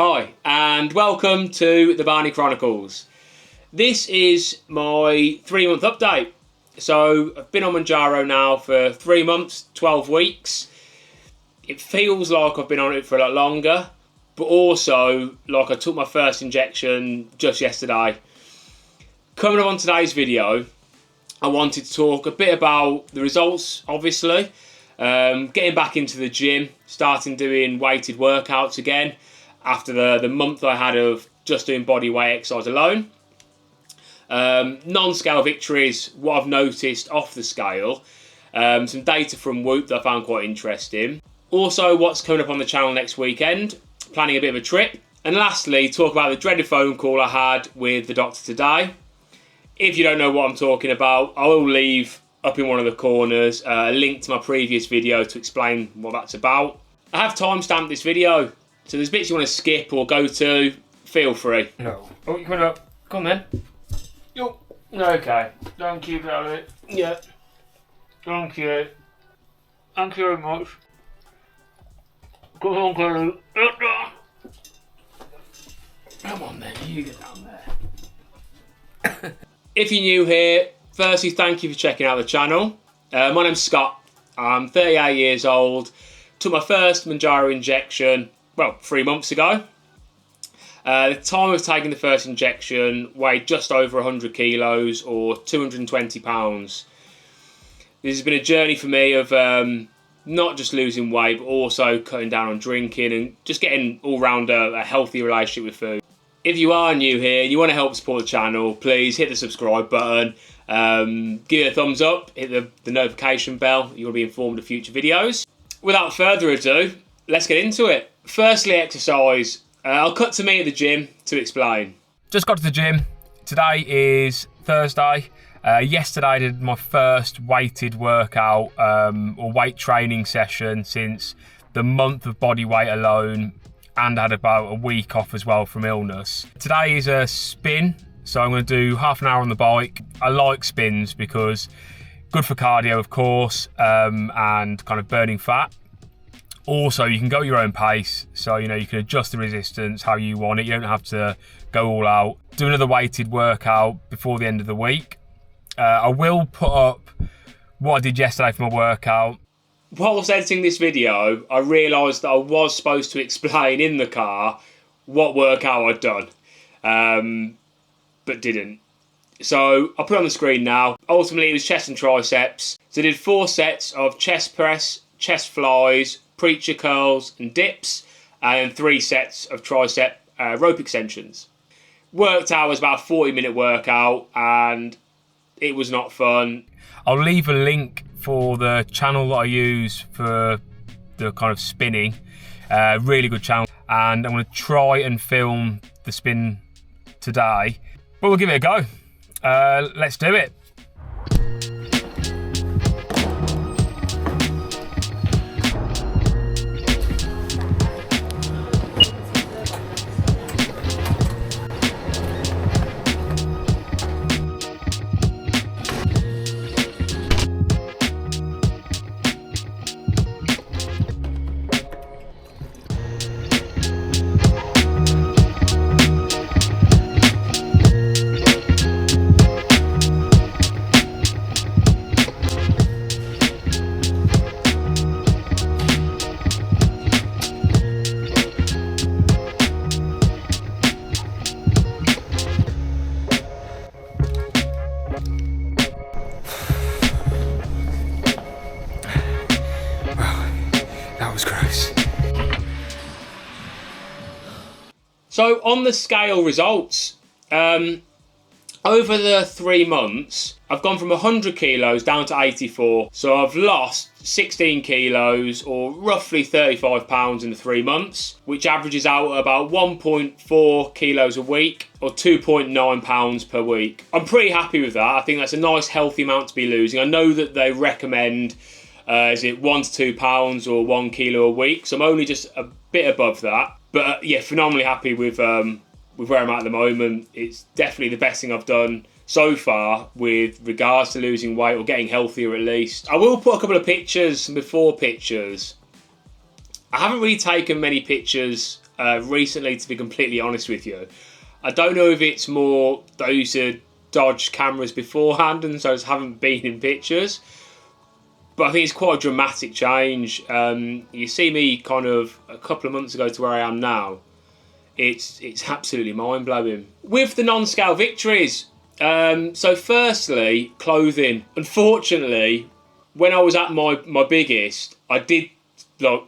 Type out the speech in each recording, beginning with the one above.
Hi, and welcome to the Barney Chronicles. This is my 3-month update. So I've been on Mounjaro now for 3 months, 12 weeks. It feels like I've been on it for a lot longer, but also like I took my first injection just yesterday. Coming up on today's video, I wanted to talk a bit about the results, obviously. Getting back into the gym, starting doing weighted workouts again after the month I had of just doing body weight exercise alone. Non-scale victories, what I've noticed off the scale. Some data from Whoop that I found quite interesting. Also what's coming up on the channel next weekend, planning a bit of a trip. And lastly, talk about the dreaded phone call I had with the doctor today. If you don't know what I'm talking about, I will leave up in one of the corners a link to my previous video to explain what that's about. I have timestamped this video, so there's bits you want to skip or go to, feel free. No. Oh, you're coming up. Come on then. Yo. Okay. Thank you, Kallie. Yeah. Thank you. Thank you very much. Come on, Kallie. Come on then, you get down there. If you're new here, firstly, thank you for checking out the channel. My name's Scott. I'm 38 years old. Took my first Mounjaro injection, 3 months ago. At the time of taking the first injection, weighed just over 100 kilos or 220 pounds. This has been a journey for me of not just losing weight, but also cutting down on drinking and just getting all round a healthy relationship with food. If you are new here and you want to help support the channel, please hit the subscribe button, give it a thumbs up, hit the notification bell, you'll be informed of future videos. Without further ado, let's get into it. Firstly, exercise. I'll cut to me at the gym to explain. Just got to the gym. Today is Thursday. Yesterday I did my first weighted workout or weight training session since the month of body weight alone, and I had about a week off as well from illness. Today is a spin, so I'm going to do half an hour on the bike. I like spins because good for cardio, of course, and kind of burning fat. Also, you can go at your own pace, so you can adjust the resistance how you want it. You don't have to go all out. Do another weighted workout before the end of the week. I will put up what I did yesterday for my workout. While I was editing this video, I realised that I was supposed to explain in the car what workout I'd done, but didn't. So I'll put it on the screen now. Ultimately, it was chest and triceps. So I did 4 sets of chest press, chest flies, preacher curls and dips, and 3 sets of tricep rope extensions. Worked out as about a 40-minute workout, and it was not fun. I'll leave a link for the channel that I use for the kind of spinning. Really good channel, and I'm going to try and film the spin today, but we'll give it a go. Let's do it. So on the scale results, over the 3 months, I've gone from 100 kilos down to 84. So I've lost 16 kilos or roughly 35 pounds in the 3 months, which averages out at about 1.4 kilos a week or 2.9 pounds per week. I'm pretty happy with that. I think that's a nice healthy amount to be losing. I know that they recommend, is it 1 to 2 pounds or 1 kilo a week? So I'm only just a bit above that. But yeah, phenomenally happy with where I'm at the moment. It's definitely the best thing I've done so far with regards to losing weight or getting healthier at least. I will put a couple of pictures, some before pictures. I haven't really taken many pictures recently, to be completely honest with you. I don't know if it's more that I used to dodge cameras beforehand and so I just haven't been in pictures. But I think it's quite a dramatic change. You see me kind of a couple of months ago to where I am now. It's absolutely mind-blowing. With the non-scale victories, so firstly, clothing. Unfortunately, when I was at my biggest, I did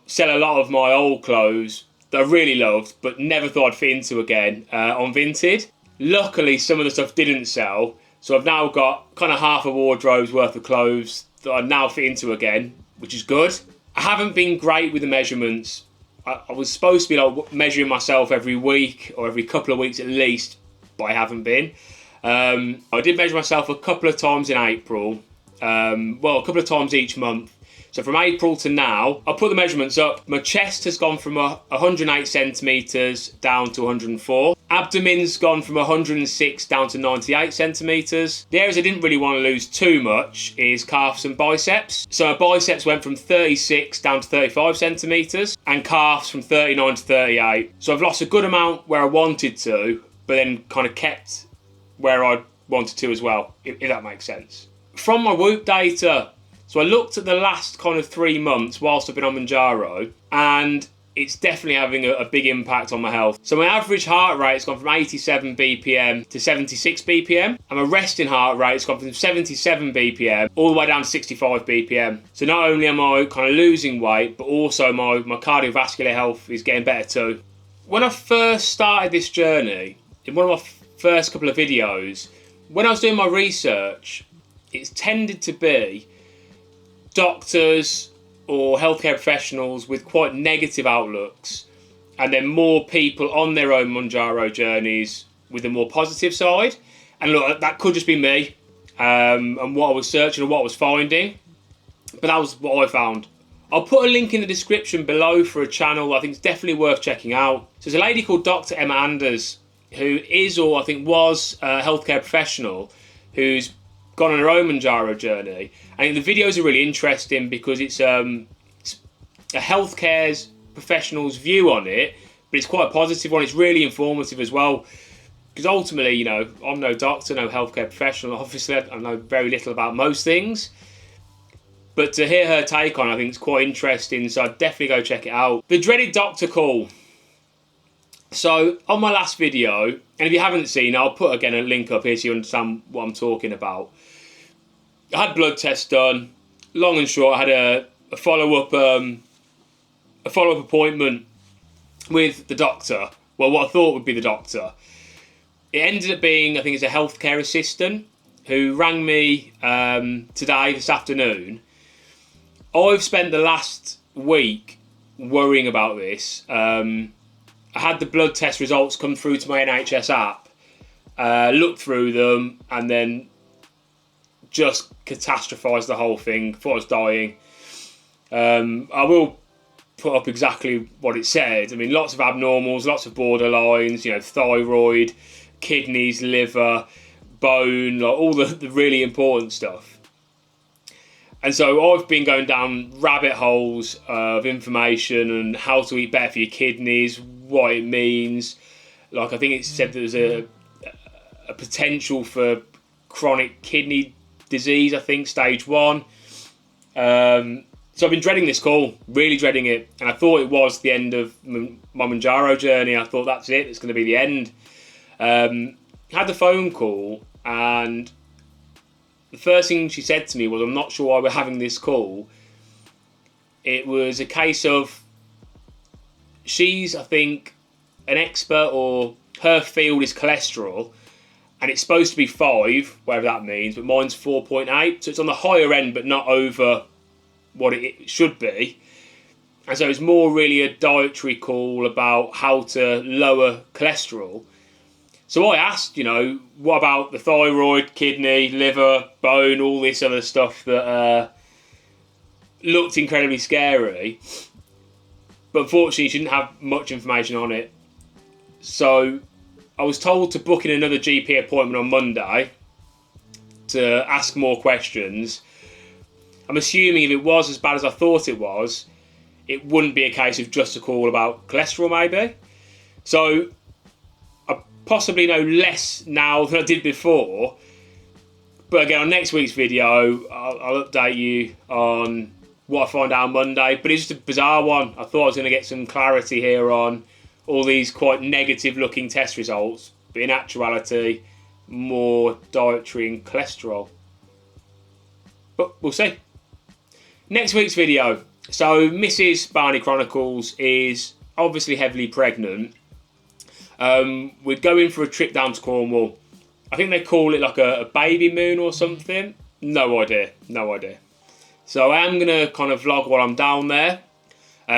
sell a lot of my old clothes that I really loved, but never thought I'd fit into again on Vinted. Luckily, some of the stuff didn't sell, so I've now got kind of half a wardrobe's worth of clothes that I now fit into again, which is good. I haven't been great with the measurements. I was supposed to be measuring myself every week or every couple of weeks at least, but I haven't been. I did measure myself a couple of times in April, a couple of times each month. So from April to now, I'll put the measurements up. My chest has gone from 108 centimetres down to 104. Abdomen's gone from 106 down to 98 centimetres. The areas I didn't really want to lose too much is calves and biceps. So my biceps went from 36 down to 35 centimetres and calves from 39 to 38. So I've lost a good amount where I wanted to, but then kind of kept where I wanted to as well, if that makes sense. From my Whoop data, so I looked at the last kind of 3 months whilst I've been on Mounjaro, and it's definitely having a big impact on my health. So my average heart rate's gone from 87 BPM to 76 BPM, and my resting heart rate's gone from 77 BPM all the way down to 65 BPM. So not only am I kind of losing weight, but also my cardiovascular health is getting better too. When I first started this journey, in one of my first couple of videos, when I was doing my research, it's tended to be doctors or healthcare professionals with quite negative outlooks, and then more people on their own Mounjaro journeys with a more positive side. And look, that could just be me and what I was searching and what I was finding, but that was what I found. I'll put a link in the description below for a channel I think is definitely worth checking out. So there's a lady called Dr. Emma Anders, who is, or I think was, a healthcare professional who's gone on her own Mounjaro journey. I think the videos are really interesting because it's a healthcare professional's view on it, but it's quite a positive one. It's really informative as well, because ultimately, you know, I'm no doctor, no healthcare professional. Obviously, I know very little about most things, but to hear her take on it, I think it's quite interesting, so I'd definitely go check it out. The dreaded doctor call. So on my last video, and if you haven't seen, I'll put again a link up here so you understand what I'm talking about. I had blood tests done. Long and short, I had a follow-up appointment with the doctor. Well, what I thought would be the doctor. It ended up being, I think it's a healthcare assistant who rang me this afternoon. I've spent the last week worrying about this. I had the blood test results come through to my NHS app, looked through them, and then just catastrophised the whole thing. Thought I was dying. I will put up exactly what it said. I mean, lots of abnormals, lots of borderlines, you know, thyroid, kidneys, liver, bone, like all the really important stuff. And so I've been going down rabbit holes of information and how to eat better for your kidneys, what it means. Like, I think it said there's a potential for chronic kidney disease, I think, stage 1. So I've been dreading this call, really dreading it. And I thought it was the end of my Mounjaro journey. I thought that's it, it's going to be the end. Had the phone call, and the first thing she said to me was, I'm not sure why we're having this call. It was a case of, she's, I think, an expert, or her field is cholesterol, and it's supposed to be 5, whatever that means, but mine's 4.8, so it's on the higher end, but not over what it should be. And so it's more really a dietary call about how to lower cholesterol. So I asked, you know, what about the thyroid, kidney, liver, bone, all this other stuff that looked incredibly scary. But unfortunately, she didn't have much information on it. So I was told to book in another GP appointment on Monday to ask more questions. I'm assuming if it was as bad as I thought it was, it wouldn't be a case of just a call about cholesterol maybe. So I possibly know less now than I did before. But again, on next week's video, I'll update you on what I find out on Monday. But it's just a bizarre one. I thought I was going to get some clarity here on all these quite negative looking test results. But in actuality, more dietary and cholesterol. But we'll see. Next week's video. So Mrs. Barney Chronicles is obviously heavily pregnant. We're going for a trip down to Cornwall. I think they call it like a baby moon or something. No idea. So I am going to kind of vlog while I'm down there.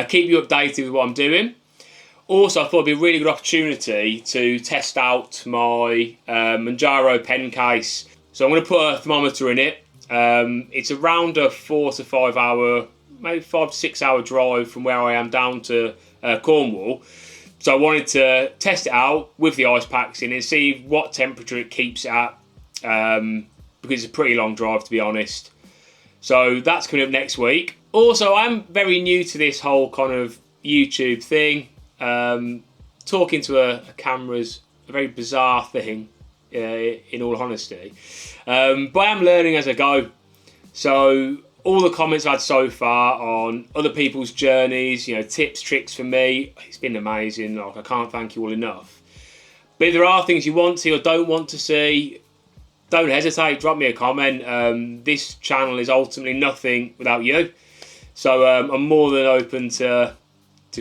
Keep you updated with what I'm doing. Also, I thought it'd be a really good opportunity to test out my Mounjaro pen case. So I'm going to put a thermometer in it. It's around a 4 to 5 hour, maybe 5 to 6 hour drive from where I am down to Cornwall. So I wanted to test it out with the ice packs in and see what temperature it keeps at, because it's a pretty long drive, to be honest. So that's coming up next week. Also, I'm very new to this whole kind of YouTube thing. Talking to a camera's a very bizarre thing, in all honesty. But I am learning as I go. So all the comments I've had so far on other people's journeys, you know, tips, tricks for me, it's been amazing. Like, I can't thank you all enough. But if there are things you want to or don't want to see, don't hesitate, drop me a comment. This channel is ultimately nothing without you. So I'm more than open to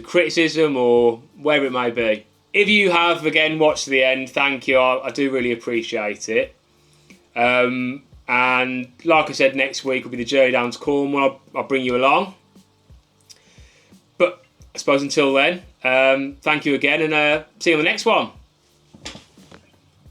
criticism or wherever it may be. If you have, again, watched to the end, thank you. I do really appreciate it. And like I said, next week will be the journey down to Cornwall. I'll bring you along. But I suppose until then, thank you again, and see you on the next one.